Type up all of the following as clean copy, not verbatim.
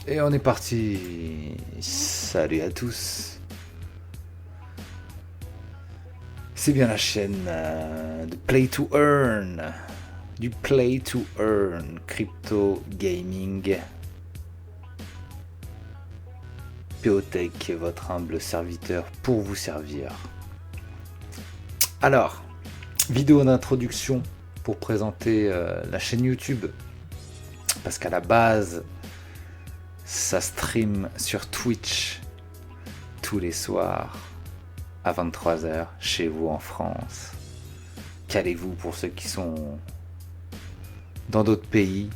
Et on est parti. Salut à tous. C'est bien la chaîne de Play to Earn. Du Play to Earn. Crypto Gaming. POTech est votre humble serviteur pour vous servir. Alors, vidéo d'introduction pour présenter la chaîne YouTube. Parce qu'à la base, ça stream sur Twitch tous les soirs à 23h chez vous en France. Calez-vous pour ceux qui sont dans d'autres pays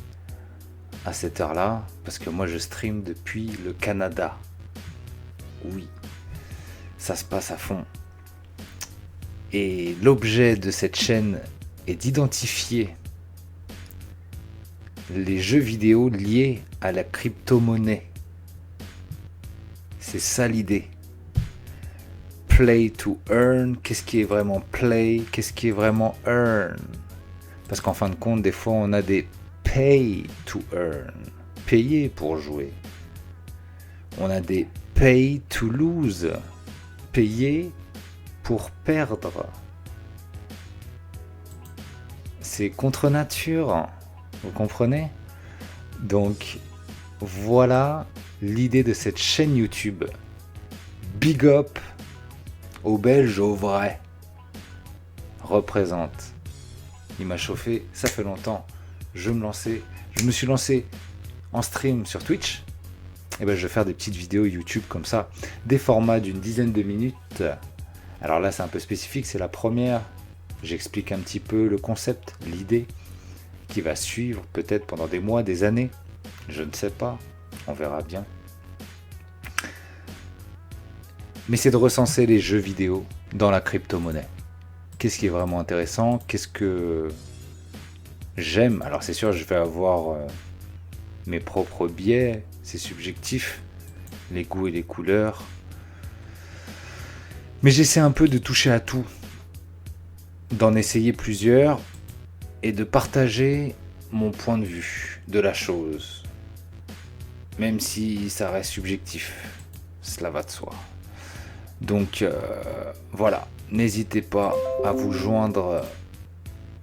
à cette heure-là, parce que moi je stream depuis le Canada. Oui, ça se passe à fond. Et l'objet de cette chaîne est d'identifier les jeux vidéo liés à la crypto-monnaie. C'est ça l'idée. Play to earn. Qu'est-ce qui est vraiment play? Qu'est-ce qui est vraiment earn? Parce qu'en fin de compte, des fois, on a des pay to earn. Payer pour jouer. On a des pay to lose. Payer pour perdre. C'est contre nature. Vous comprenez? Donc, voilà l'idée de cette chaîne YouTube. Big up aux Belges, au vrai. Représente. Il m'a chauffé, ça fait longtemps. Je me suis lancé en stream sur Twitch. Et ben, je vais faire des petites vidéos YouTube comme ça. Des formats d'une dizaine de minutes. Alors là, c'est un peu spécifique, c'est la première. J'explique un petit peu le concept, l'idée, qui va suivre peut-être pendant des mois, des années. Je ne sais pas, on verra bien. Mais c'est de recenser les jeux vidéo dans la crypto-monnaie. Qu'est-ce qui est vraiment intéressant? Qu'est-ce que j'aime? Alors c'est sûr, je vais avoir mes propres biais, c'est subjectif, les goûts et les couleurs. Mais j'essaie un peu de toucher à tout, d'en essayer plusieurs et de partager mon point de vue de la chose. Même si ça reste subjectif, cela va de soi. Donc voilà, n'hésitez pas à vous joindre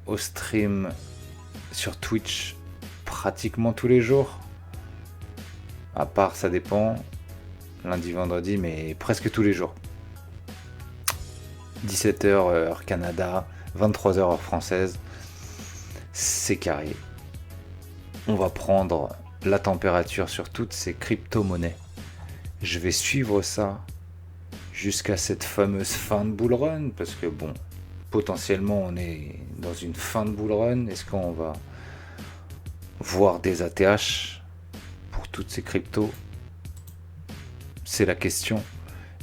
au stream sur Twitch pratiquement tous les jours. À part, ça dépend, lundi, vendredi, mais presque tous les jours. 17h heure Canada, 23h heure française. C'est carré. On va prendre la température sur toutes ces crypto-monnaies. Je vais suivre ça jusqu'à cette fameuse fin de bull run, parce que bon, potentiellement on est dans une fin de bull run. Est-ce qu'on va voir des ATH pour toutes ces cryptos? C'est la question,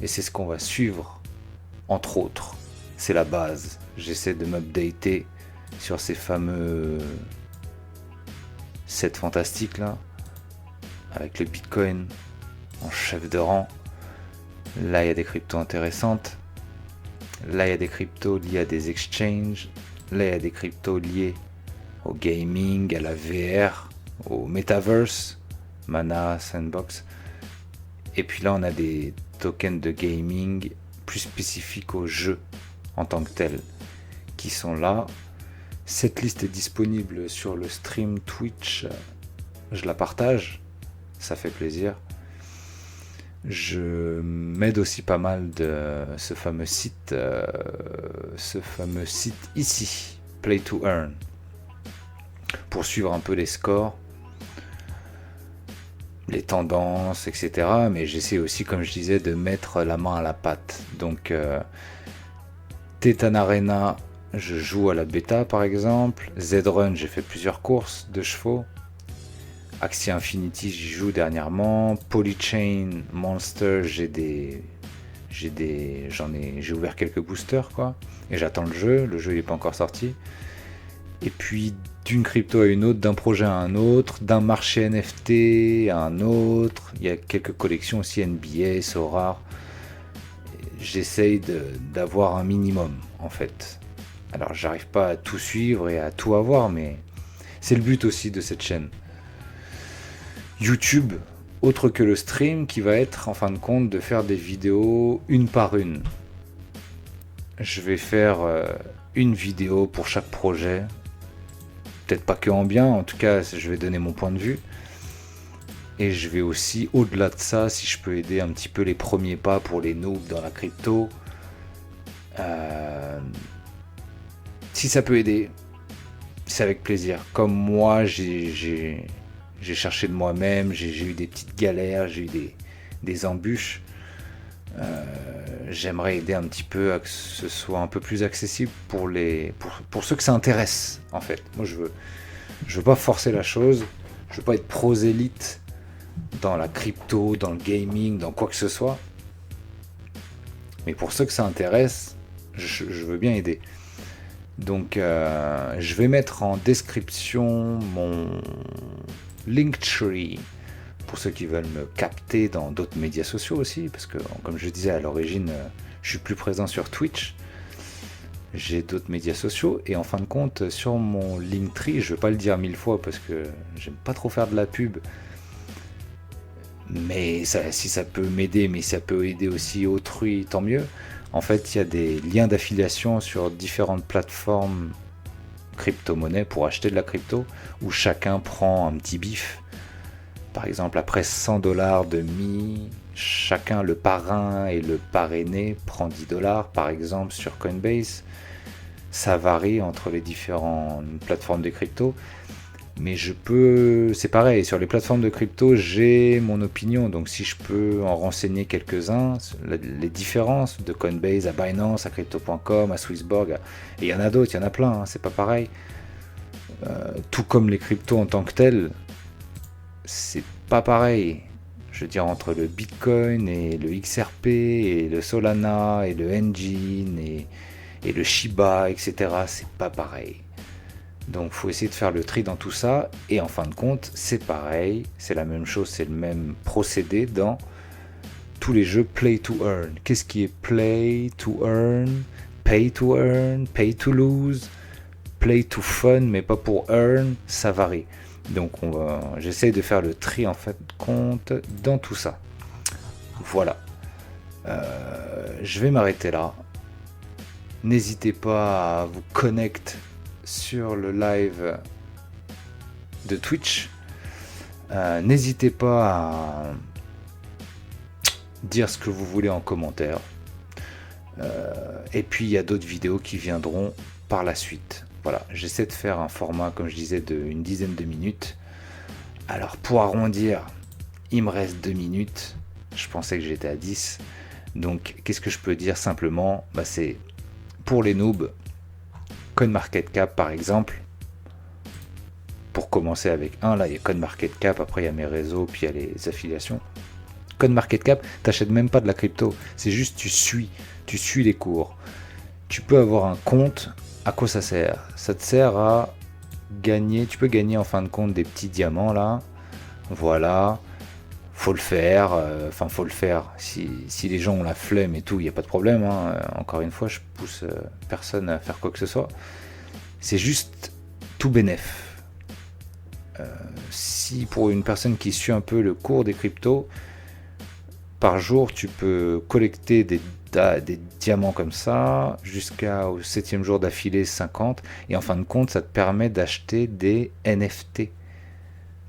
et c'est ce qu'on va suivre, entre autres. C'est la base. J'essaie de m'updater sur ces fameux sets fantastiques là, avec le Bitcoin en chef de rang. Là il y a des cryptos intéressantes, là il y a des cryptos liés à des exchanges, là il y a des cryptos liés au gaming, à la VR, au metaverse, Mana, Sandbox. Et puis là on a des tokens de gaming plus spécifiques aux jeux en tant que tels qui sont là. Cette liste est disponible sur le stream Twitch, je la partage, ça fait plaisir. Je m'aide aussi pas mal de ce fameux site ici, Play to Earn, pour suivre un peu les scores, les tendances, etc. Mais j'essaie aussi, comme je disais, de mettre la main à la pâte. Donc Titan Arena, je joue à la bêta par exemple. Z-Run, j'ai fait plusieurs courses de chevaux. Axie Infinity, j'y joue dernièrement. Polychain Monster, j'ai ouvert quelques boosters quoi. Et j'attends le jeu il n'est pas encore sorti. Et puis d'une crypto à une autre, d'un projet à un autre, d'un marché NFT à un autre. Il y a quelques collections aussi NBA, Sora. J'essaye d'avoir un minimum en fait. Alors j'arrive pas à tout suivre et à tout avoir, mais c'est le but aussi de cette chaîne. YouTube autre que le stream qui va être en fin de compte de faire des vidéos une par une. Je vais faire une vidéo pour chaque projet. Peut-être pas que en bien, en tout cas je vais donner mon point de vue. Et je vais aussi, au-delà de ça, si je peux aider un petit peu les premiers pas pour les noobs dans la crypto, si ça peut aider, c'est avec plaisir. Comme moi, j'ai cherché de moi-même, j'ai eu des petites galères, j'ai eu des embûches. J'aimerais aider un petit peu à que ce soit un peu plus accessible pour ceux que ça intéresse, en fait. Moi, je veux pas forcer la chose, je veux pas être prosélyte dans la crypto, dans le gaming, dans quoi que ce soit. Mais pour ceux que ça intéresse, je veux bien aider. Donc je vais mettre en description mon Linktree pour ceux qui veulent me capter dans d'autres médias sociaux aussi, parce que comme je disais à l'origine, je suis plus présent sur Twitch. J'ai d'autres médias sociaux et en fin de compte sur mon Linktree, je ne vais pas le dire 1000 fois parce que j'aime pas trop faire de la pub, mais si ça peut m'aider, mais ça peut aider aussi autrui, tant mieux. En fait, il y a des liens d'affiliation sur différentes plateformes crypto-monnaies pour acheter de la crypto, où chacun prend un petit bif. Par exemple, après 100$ de mis, chacun, le parrain et le parrainé, prend 10$, par exemple, sur Coinbase. Ça varie entre les différentes plateformes de crypto. Mais c'est pareil, sur les plateformes de crypto, j'ai mon opinion, donc si je peux en renseigner quelques-uns, les différences de Coinbase à Binance, à Crypto.com, à Swissborg, et il y en a d'autres, il y en a plein, hein, c'est pas pareil. Tout comme les cryptos en tant que tels, c'est pas pareil. Je veux dire, entre le Bitcoin et le XRP, et le Solana, et le Engine, et le Shiba, etc., c'est pas pareil. Donc il faut essayer de faire le tri dans tout ça, et en fin de compte, c'est pareil, c'est la même chose, c'est le même procédé dans tous les jeux play to earn. Qu'est-ce qui est play to earn, pay to lose, play to fun, mais pas pour earn, ça varie. Donc j'essaie de faire le tri en fait compte dans tout ça. Voilà. Je vais m'arrêter là. N'hésitez pas à vous connecter sur le live de Twitch. N'hésitez pas à dire ce que vous voulez en commentaire. Et puis il y a d'autres vidéos qui viendront par la suite. Voilà, j'essaie de faire un format, comme je disais, d'une dizaine de minutes. Alors pour arrondir, il me reste 2 minutes. Je pensais que j'étais à 10. Donc qu'est-ce que je peux dire simplement ? C'est pour les noobs, CoinMarketCap par exemple. Pour commencer avec là il y a CoinMarketCap, après il y a mes réseaux, puis il y a les affiliations. CoinMarketCap, t'achètes même pas de la crypto, c'est juste tu suis les cours. Tu peux avoir un compte. À quoi ça sert ? Ça te sert à gagner, tu peux gagner en fin de compte des petits diamants là, voilà, faut le faire, faut le faire, si les gens ont la flemme et tout, il n'y a pas de problème, hein. Encore une fois, je pousse personne à faire quoi que ce soit, c'est juste tout bénef. Si pour une personne qui suit un peu le cours des cryptos, par jour tu peux collecter des diamants comme ça, jusqu'au 7e jour d'affilée 50, et en fin de compte ça te permet d'acheter des NFT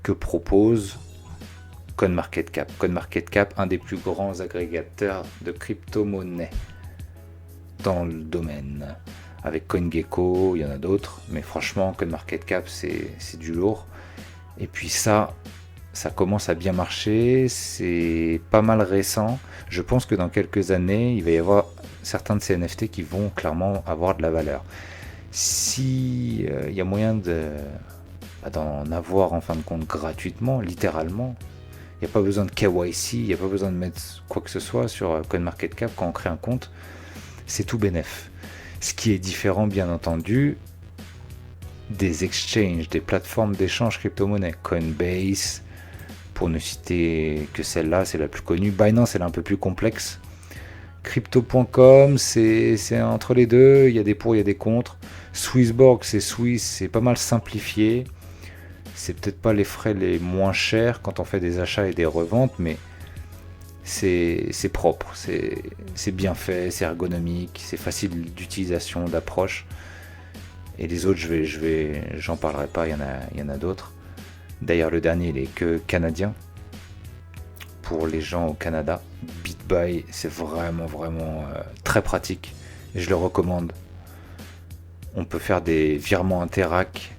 que propose CoinMarketCap. CoinMarketCap, un des plus grands agrégateurs de crypto-monnaies dans le domaine. Avec CoinGecko, il y en a d'autres, mais franchement CoinMarketCap c'est du lourd. Et puis ça commence à bien marcher, c'est pas mal récent. Je pense que dans quelques années, il va y avoir certains de ces NFT qui vont clairement avoir de la valeur. Si y a moyen d'en avoir en fin de compte gratuitement, littéralement, il n'y a pas besoin de KYC, il n'y a pas besoin de mettre quoi que ce soit sur CoinMarketCap quand on crée un compte, c'est tout bénef. Ce qui est différent, bien entendu, des exchanges, des plateformes d'échange crypto-monnaie, Coinbase, pour ne citer que celle-là, c'est la plus connue. Binance, elle est un peu plus complexe. Crypto.com, c'est entre les deux, il y a des pour, il y a des contre. Swissborg, c'est suisse, c'est pas mal simplifié. C'est peut-être pas les frais les moins chers quand on fait des achats et des reventes, mais c'est propre, c'est bien fait, c'est ergonomique, c'est facile d'utilisation, d'approche. Et les autres, j'en parlerai pas, il y en a d'autres. D'ailleurs, le dernier, il est que canadien. Pour les gens au Canada, BitBuy, c'est vraiment très pratique. Et je le recommande. On peut faire des virements interac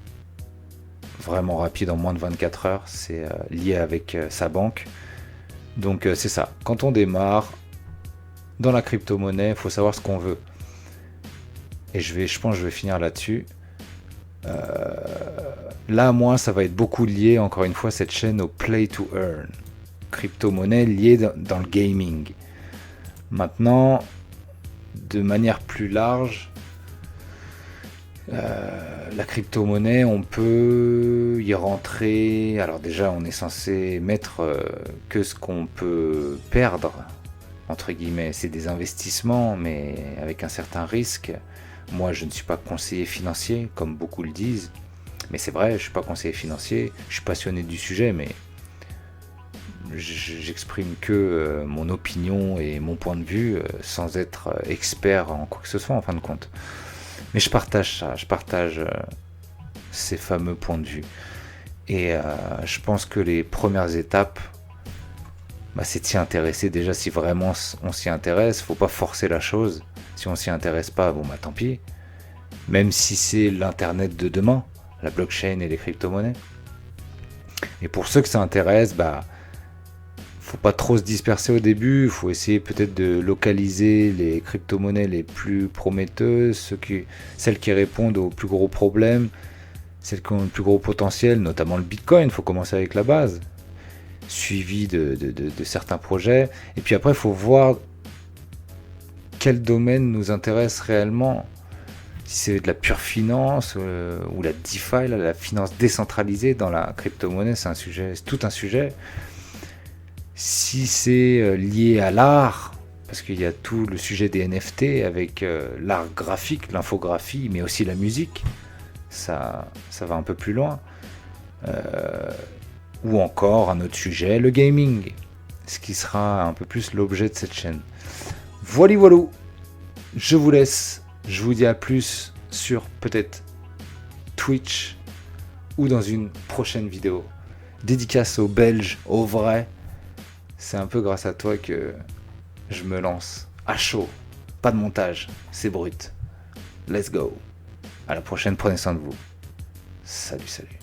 vraiment rapides en moins de 24 heures. C'est lié avec sa banque. Donc c'est ça. Quand on démarre dans la crypto-monnaie, il faut savoir ce qu'on veut. Et je pense que je vais finir là-dessus. Là, moi, ça va être beaucoup lié, encore une fois, cette chaîne au play to earn. Crypto-monnaie liée dans le gaming. Maintenant, de manière plus large, la crypto-monnaie, on peut y rentrer. Alors déjà, on est censé mettre que ce qu'on peut perdre, entre guillemets. C'est des investissements, mais avec un certain risque. Moi, je ne suis pas conseiller financier, comme beaucoup le disent. Mais c'est vrai, je ne suis pas conseiller financier. Je suis passionné du sujet, mais j'exprime que mon opinion et mon point de vue, sans être expert en quoi que ce soit, en fin de compte. Mais je partage ça, je partage ces fameux points de vue. Et je pense que les premières étapes, c'est de s'y intéresser. Déjà, si vraiment on s'y intéresse, faut pas forcer la chose. Si on s'y intéresse pas, tant pis. Même si c'est l'internet de demain, la blockchain et les crypto-monnaies. Et pour ceux que ça intéresse, faut pas trop se disperser au début. Il faut essayer peut-être de localiser les crypto-monnaies les plus prometteuses, celles qui répondent aux plus gros problèmes, celles qui ont le plus gros potentiel, notamment le Bitcoin. Il faut commencer avec la base, suivi de certains projets. Et puis après, il faut voir quel domaine nous intéresse réellement. Si c'est de la pure finance ou la DeFi, la finance décentralisée dans la crypto-monnaie, c'est tout un sujet. Si c'est lié à l'art, parce qu'il y a tout le sujet des NFT avec l'art graphique, l'infographie, mais aussi la musique, ça va un peu plus loin. Ou encore un autre sujet, le gaming, ce qui sera un peu plus l'objet de cette chaîne. Voilà, je vous laisse, je vous dis à plus sur peut-être Twitch ou dans une prochaine vidéo. Dédicace aux Belges, aux vrais. C'est un peu grâce à toi que je me lance à chaud. Pas de montage, c'est brut. Let's go. À la prochaine, prenez soin de vous. Salut.